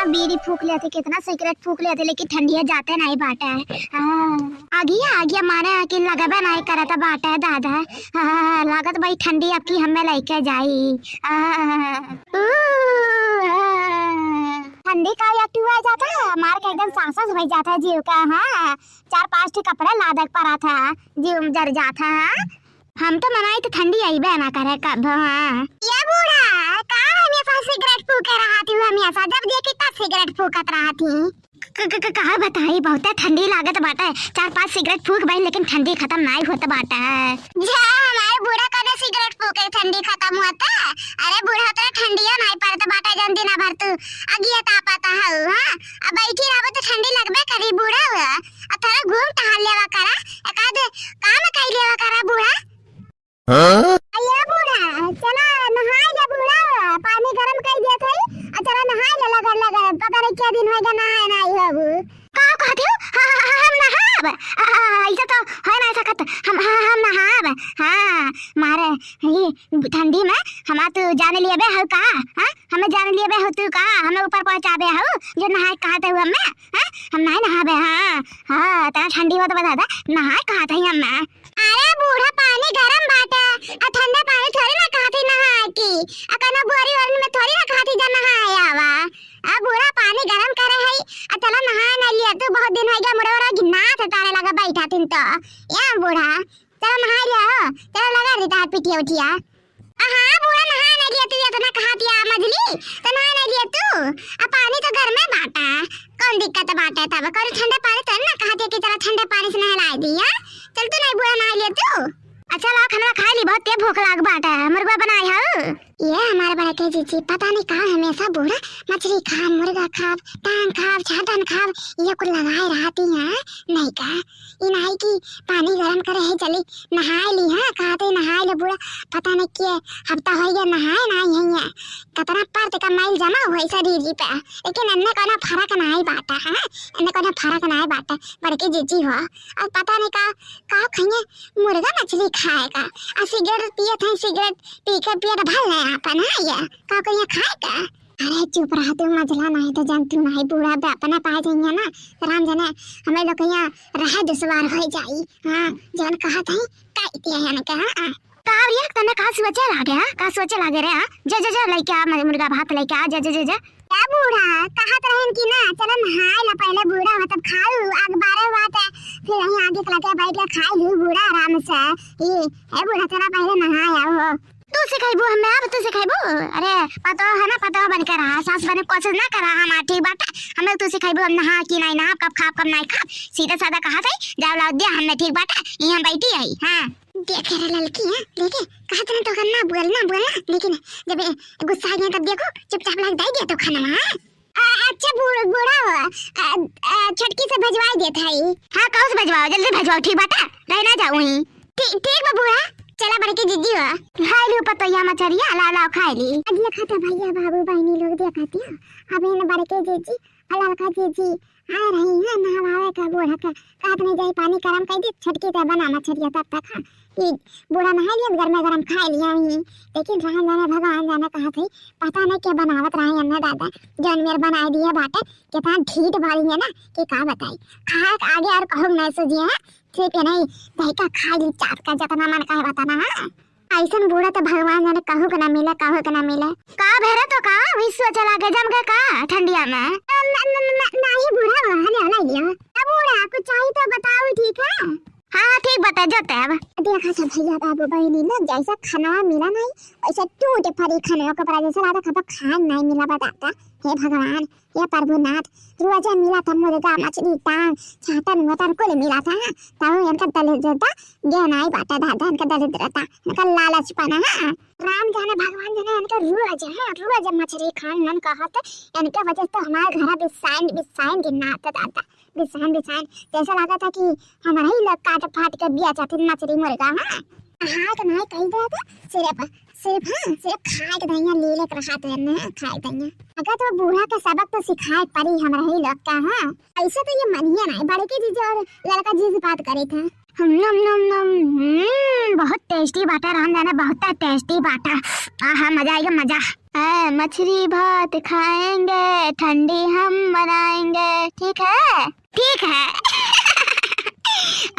कितना बीड़ी फूक लेते, कितना सिगरेट फूक लेते, लेकिन ठंडिया जाते नहीं बाटे। आ गया मारे कि लगबे नहीं करता बाटे दादा। लागत भाई ठंडी अब की हमें लेके जाई। ठंडी का एक्टिव आ जाता है हमारे का एकदम सांस हो जाता है जीव का। हाँ 4-5 ठी कपड़े लादक पड़ा था, जीव जर जाता है। हम तो मनाई तो ठंडी आई बे ना करे कब। ये बूढ़ा कहाँ हमेशा सिगरेट फूक रहा थी, हमेशा जब देखी तब सिगरेट फूकत रहा थी। कहा बताई बहुत ठंडी लागत बाटे। 4-5 सिगरेट फूक भाई लेकिन ठंडी खत्म नहीं होता बाटे। हमारे बूढ़ा कदे सिगरेट फूके ठंडी खत्म होता। अरे बूढ़ा तो ठंडिया नहीं पड़ता बाटे जन दिन भर तू अगिया तापता है। हां अब बैठी रहो तो ठंडी लगबे करी बूढ़ा। थोड़ा घूम टहल लेवा करा, एकाद काम कर लेवा करा बूढ़ा। ये बूढ़ा चला नहाए जा बूढ़ा, पानी गरम कर दिया था और चला नहाए ले लगा पता नहीं क्या दिन होगा नहाए नहीं हो। का कहते हो हम नहाब? ऐसा तो है ना सकत हम नहाब। हां मारे ये ठंडी में हम तो जाने लिए बे हो का। हां हमें जाने लिए बे हो तू का, हमें ऊपर पहुंचा बे हो जो नहाए कहते हो हमें। हां हम नहीं नहाबे। हां ता ठंडी हो तो बता दे नहाए कहते हैं हम। अरे बूढ़ा पानी गरम बाटे, ठंडा पानी थोड़ी ना कहती नहाए की। अकना बोरी वाली में थोड़ी ना कहती जा नहाए आवा। बूढ़ा पानी गरम करे है चला नहाए ना लिया तू बहुत दिन हो गया मुड़ोरा गिन्ना था तारे लगा बैठा थिन तो। या बूढ़ा चला नहाए लिया हो, चला लगा दी तार पिटिया उठिया। हां बूढ़ा नहाए ना लिया तू, ये तो ना कहा दिया मजली तो नहाए ना लिया तू। पानी तो घर में बाटा कौन दिक्कत बाटे तब कर ठंडा पानी तो ना कहा दिया कि चला ठंडा पानी से नहला दिया। चल तू नहीं बुरा नहा लिया तू। अच्छा ला खाना खा ली, बहुत भूख लाग बाटा मुर्गा बनाई है। ये हमारे बड़े के जीजी पता नहीं कहाँ हमेशा बूढ़ा मछली खा, मुर्गा खा, टांग खा, छाटन खा, ये कुछ लगाए रहती हैं नहीं का। ये नहीं कि पानी गरम करे है चली नहाए ली। हाँ कहते नहाए ले बूढ़ा पता नहीं क्या हफ्ता हो गया नहाए नहीं है। कतना परत का मैल जमा हुआ शरीर जी पे, लेकिन अन्य को ना फर्क नहीं बाटा है। अन्य को ना फर्क नहीं बाटा बड़के जीजी हो। और पता नहीं का खाएंगे मुर्गा मछली खाएगा और सिगरेट पिए थे, सिगरेट पी के पिए भल नहीं अपन है ये का ये खाएगा। अरे चुप रहा तू मजला नहीं तो जंतु नहीं बूढ़ा बे अपना पा जाएंगे ना राम जने हमें लोग यहाँ रह दुश्वार हो जाई। हाँ जन कहा था काइतिया है ना कहा कावरिया तने का सोचे लागे। का सोचे लागे रे। जे लेके आ मुर्गा भात लेके आ जे क्या बूढ़ा कहत रहन कि ना चलो नहाए ला पहले बूढ़ा मतलब खाऊ आग बारे बात है फिर यहीं आगे लगे बैठ के खाई लू बूढ़ा आराम से। ये है बूढ़ा तेरा पहले नहाए आओ तू सिखाइबो हमें अब तू सिखाइबो। अरे पता है ना पता बन कर रहा सास बने कोशिश ना कर रहा हम ठीक बात हमें तू सिखाइबो हम नहा कि नहीं नहा कब खा कब नहीं खा सीधा साधा कहा था जाओ लाओ दिया हमने ठीक बात यहां बैठी आई। हां देख रे लड़की है देखे कहा था तो करना बोलना लेकिन जब गुस्सा आ गया तब देखो चुपचाप लग दे दिया तो खाना। अच्छा बूढ़ा छटकी से भिजवा देता है। हां कौन से भिजवाओ जल्दी भिजवाओ ठीक बात रह ना जाऊं ही ठीक बूढ़ा चला बड़के जीजी हो खाई ली ऊपर तो यहाँ मछरिया ला खाई ली अगले खाता भैया बाबू बहनी लोग देखती है। अब इन बड़के जीजी अलग का जीजी आ रही है नहवावे का बूढ़ा का काट नहीं जाए पानी गरम कर दी छटकी से बना मछरिया तब तक कि बूढ़ा नहा लिया घर में गरम खा लिया ही। लेकिन रहन जाने भगवान जाने कहा थी पता नहीं क्या बनावत रहे हमने दादा जन मेरे बनाए दिए बाटे कितना ढीठ वाली है ना कि का बताई खा आगे और कहूँ नहीं सोचिए है ठीक है नहीं दही का खा ली चाट का जितना मन का बताना है। ऐसा बूढ़ा तो भगवान जाने कहू के ना मिले का भेरे तो का विश्व चला के जम के का ठंडिया में नहीं बूढ़ा हले नहीं लियो बूढ़ा कुछ चाहिए तो बताओ ठीक है। हाँ ठीक बता जाते अब देखा सब भैया बाबू बहनी लोग जैसा खाना मिला नहीं वैसे टूट फरी खाने को पर जैसे रात खबर खान नहीं मिला बताता हे भगवान हे प्रभुनाथ रोज मिला था मुर्गा मछली टांग छाटन मटन को मिला था तब इनका दलिद्रता ज्ञान आई बाटा दादा इनका दलिद्रता इनका लालच पाना है राम जाने भगवान जाने इनका रोज मछली खान मन कहा था इनके वजह से हमारे घर बिसाइन गिनना आता दादा बिसाइन जैसा लगा था कि हमारा ही लोग काट फाट के बिया चाहते मछली मुर्गा। हाँ तो नहीं कही दिया था सिर्फ खाए के दैया ले ले रहा तो ना खाए दैया अगर तो बूढ़ा का सबक तो सिखाए परी हमारा ही लोग का। हाँ ऐसे तो ये मनिया नहीं बड़े के जीजा और लड़का जी से बात करे था नम नम नम। बहुत टेस्टी बाटा राम जाने, बहुत टेस्टी बाटा। आहा मजा आएगा मजा। मछली भात खाएंगे, ठंडी हम बनाएंगे, ठीक है ठीक है।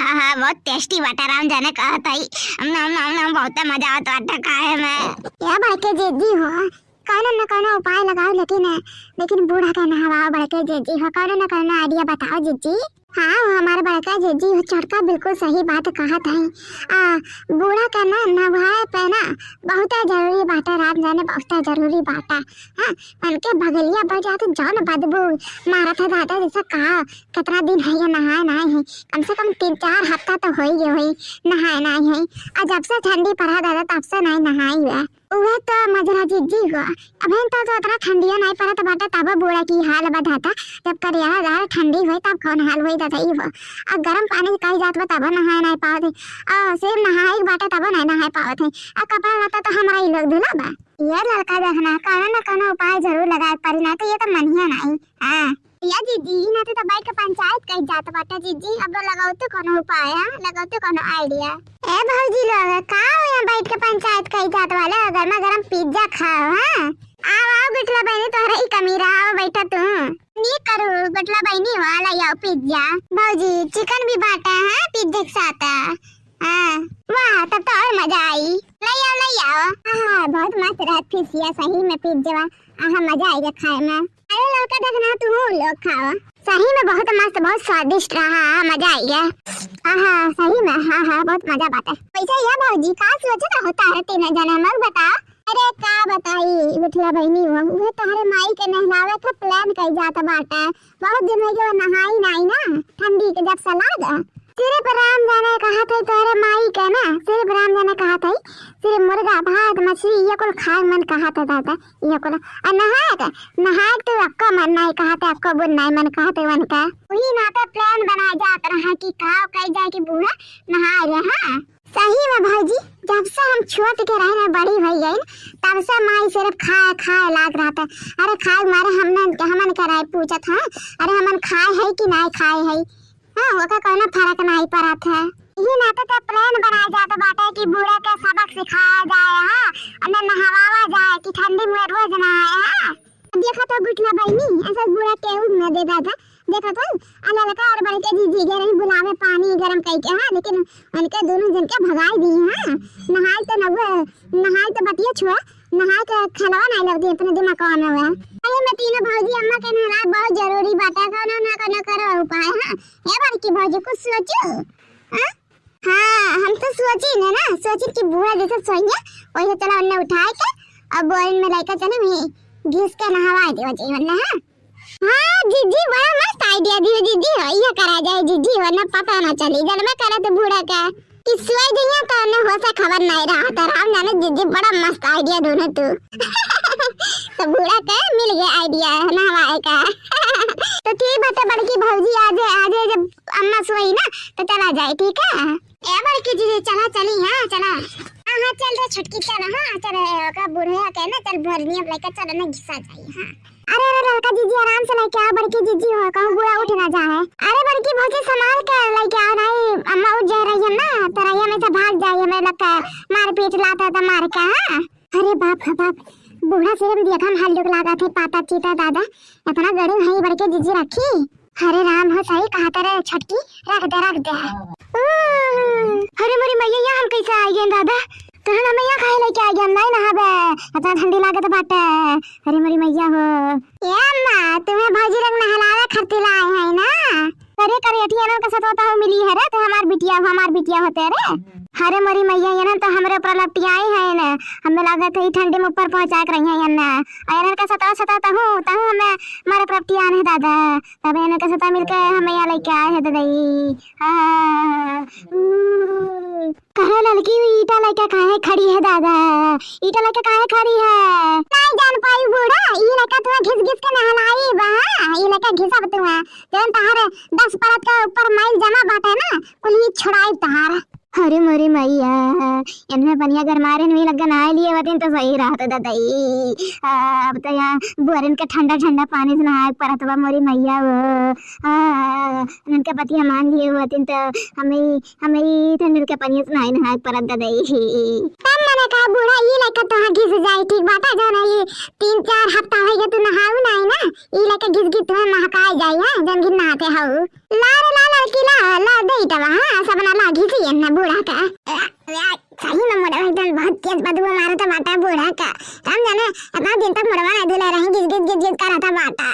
आहा बहुत टेस्टी बाटा राम जाने कहा था ही। नम नम नम बहुत मजा आता बाटा खाए में। या बड़के जीजी हो कौन न उपाय लगाओ, लेकिन बूढ़ा का नहवाओ बड़के जीजी हो, कौन न आइडिया बताओ जीजी। हाँ वो हमारे बड़का जीजी हो छोटका बिल्कुल सही बात कहा था। बूढ़ा का ना नहाए पहना बहुत जरूरी बाटा राम जाने, बहुत जरूरी बाटा। हाँ उनके भगलिया बढ़ जाते जौन बदबू मारा था दादा जैसा कहा। कितना दिन है ये नहाए नहाए है, कम से कम 3-4 हफ्ता तो हो ही हुई नहाए नहाए है। और जब से ठंडी पड़ा दादा तब से नहीं नहाई हुआ। वह तो मजरा जीजी हो अभी तो उतना ठंडिया नहीं पड़ा तो बाटा तब बूढ़ा की हाल बताता। जब करिया ठंडी हुई तब कौन हाल हुई था ही हो। और गर्म पानी कहीं जात में तब नहाए नहीं पाओ थे, और सिर्फ नहाए बाटा तब नहीं नहाए पाओ थे। और कपड़ा लता तो हमारा ही लोग धुला बा। ये लड़का देखना कौन उपाय जरूर लगा पारी, ना तो ये तो मनिया नहीं। हाँ या जीजी ना तो बाइक का पंचायत कहीं जात बाटा जीजी। अब लगाओ तो कौन उपाय, लगाओ तो कौन आइडिया। ए भौजी लोग का यहाँ बाइक के पंचायत कहीं जात वाले गर्मा गर्म पिज्जा खाओ। हाँ आओ बिटला बहनी तोहरा ही कमीरा, आओ बैठा तू नहीं करो बिटला बहनी वाला याओ पिज्जा। भौजी चिकन भी बाटा है पिज्जा के साथ। हाँ वाह तब तो और मजा आई। ले आओ। हाँ बहुत मस्त रहत फिसिया सही में पिज्जा। मजा आएगा खाए में। अरे लड़का देखना तू लोग खाओ, सही में बहुत मस्त बहुत स्वादिष्ट रहा, मजा आएगा। सही में हाँ बहुत मजा बात है। पैसा या भौजी का सोचा होता है 3 जना मग बताओ। अरे का बताई बिठला बहनी वो तुम्हारे माई के नहलावे का प्लान कई जाता बाटा। बहुत दिन हो गए नहाई नहीं ना, ठंडी के जब सलाद सिर्फ राम जाने कहा था तोरे माई के ना, सिर्फ राम जाने कहा था सिर्फ मुर्गा भात मछली ये कुल खाए मन कहा था दादा। ये कुल नहाए तो अक्को मन नहीं कहा था, अक्को बुन नहीं मन कहा था वन का। वही ना तो प्लान बनाया जाता रहा कि खाओ कहीं जाके बूढ़ा नहाए रहा। सही में भौजी जब से हम छोट के रहे बड़ी हो गई तब से माई सिर्फ खाए लाग रहा था। अरे खाए मारे हमन कराए पूछत है, अरे हमन खाए है कि नहीं खाए है। हाँ वो का कोई फर्क नहीं पड़ा था। ये ना तो प्लान बनाया जाता बाटा कि बूढ़ा का सबक सिखाया जाए। हाँ और नहवावा जाए कि ठंडी में रोज नहाए। देखा तो बिटला बहनी ऐसा बूढ़ा केहू में देता था। देखा तो अल्लाह लका और बड़के जीजी के रही बुलावे पानी गरम कई के। हाँ लेकिन उनके दोनों जन के भगाई दी। हाँ नहाए तो बतिया छुआ, नहाए के खलवा नहीं लगती अपने दिमाग में हुआ। अरे मैं तीनों भौजी अम्मा के नहला बहुत जरूरी बात है, कौन करो उपाय। हाँ ये बड़की भौजी कुछ सोचो। हाँ हम तो सोची ना सोची कि बूढ़ा जैसे सोइए वैसे चलो उन्हें उठाए के अब बोरिंग में लेकर चले वही घिस के नहवा दे वरना। हाँ जीजी बड़ा मस्त आइडिया दियो जीजी, ये करा जाए जीजी वरना पता ना चली जब मैं करे तो बूढ़ा का कि सोई जइया तो ने हो से खबर नहीं रहा तो राम जाने जीजी बड़ा मस्त आइडिया दोनों तू। तो बूढ़ा का मिल गया आइडिया नहवाए का। तो ठीक है बड़की भौजी आज जब अम्मा सोई ना तो चला जाए ठीक है। ए बड़की जीजी चला चली। हाँ चला हाँ चल रे छुटकी चल। हाँ चल का बूढ़ा के ना चल भरनी अब लेकर चल ना घिसा जाए। हाँ अरे लड़का जीजी आराम से लेके आओ, बड़की जीजी हो कहूं बूढ़ा उठ ना जाए। अरे बड़की भौजी संभाल के लेके आओ, नहीं अम्मा उठ जा रही है ना तो रैया में से भाग जाए मेरे लगता मार पीट लाता था मार के। हाँ अरे बाप रे बाप बूढ़ा सिर्फ देखा हम हल्लुक लगा थे पाता चीता दादा इतना गड़ी भाई बड़के जीजी रखी। हरे राम हो सही कहा तेरे छटकी रख दे। अरे मेरी मैया यहाँ हम कैसे आ गए दादा, तो हम मैया खाए लेके आ गए नहीं नहाबे इतना ठंडी लागत बाटे। अरे मेरी मैया हो ये अम्मा तुम्हें भौजी लोग नहलावे खातिर आए हैं ना। अरे करेटिया का सतोता हो मिली है रे तो हमार बिटिया होते रे। अरे मेरी मैया ये ना तो हमरे ऊपर लपटियाई है ना, हमें लागत है ठंडी में ऊपर पहुंचा कर रही है ना। अरे का सता हूं हमें मारे प्रपटिया है दादा तब इन्हें का सता मिलके हमें यहाँ लेके आए हैं दादाई। कहे लड़की ईटा लेके काहे खड़ी है दादा, ईटा लेके काहे खड़ी है नहीं जान पाई बूढ़ा। ये लेके तू घिस के नहलाई बा, ये लेके घिसा तू जन तहारे 10 परत का ऊपर माइल जमा बाटे ना कुल ही छुड़ाई तहार। अरे मोरी मैया, इनमें पनिया गरमारे नहीं लगा नहाए लिए वतिन तो सही रहा तो दादाई। अब तो यहाँ बुआरिन के ठंडा ठंडा पानी से नहाए परत बा मोरी मैया वो। उनके पतिया मान लिए वतिन तो हमें हमें ठंडे के पानी से नहाए परत दादाई। तब मैंने कहा बूढ़ा ये लेकर तो हाँ घिस जाए ठीक बात है जाना ये 3-4 हफ्ता हो गया तू नहाऊ नहीं ना ये लेकर घिस घिस तुम्हें महकाए जाए हां जन घिस नहाते हो लार लाल किला ला दे तब हां सब ना ला घिसी है ना बूढ़ा का सही में मोड़ा एकदम बहुत तेज बदबू मारा था बाटा बूढ़ा का हम जाने इतना दिन तक मुड़वा नहीं धुला रहे घिस कर रहा था बाटा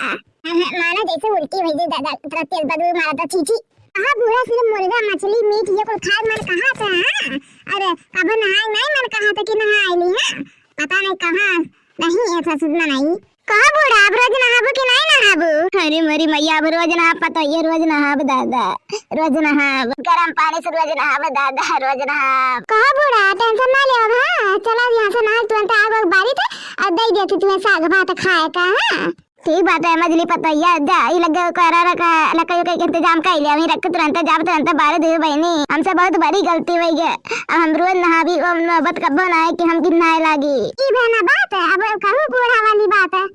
माना जैसे उल्टी हुई थी दादा इतना तेज बदबू मारा था चीची कहा बूढ़ा सिर्फ मुर्गा मछली मीट ये कुछ खाए मन कहा था हां अरे कब नहाए नहीं मन कहा था कि नहाए ली हां पता नहीं कहां नहीं ऐसा सुनना नहीं कहा बूढ़ा अब रोज नहाबू कि नहीं नहाबू अरे मरी मैया अब रोज नहा पता ये रोज नहाब दादा रोज नहाब गरम पानी से रोज नहाब दादा रोज नहाब कहा बूढ़ा टेंशन ना ले हां चला यहां से नहा तुरंत आग बारी थे और दे देती तुम्हें साग भात खाए का हां ठीक बात है मजली पता जा ही लग करा रखा लकड़ी का इंतजाम कर लिया रख तुरंत जब तुरंत बारे दे बहनी हमसे बहुत बड़ी गलती हुई है अब हम रोज नहाबी नौबत कब ना है कि हम गिरनाए लागी ई बहना बात है अब कहूं बूढ़ा वाली बात है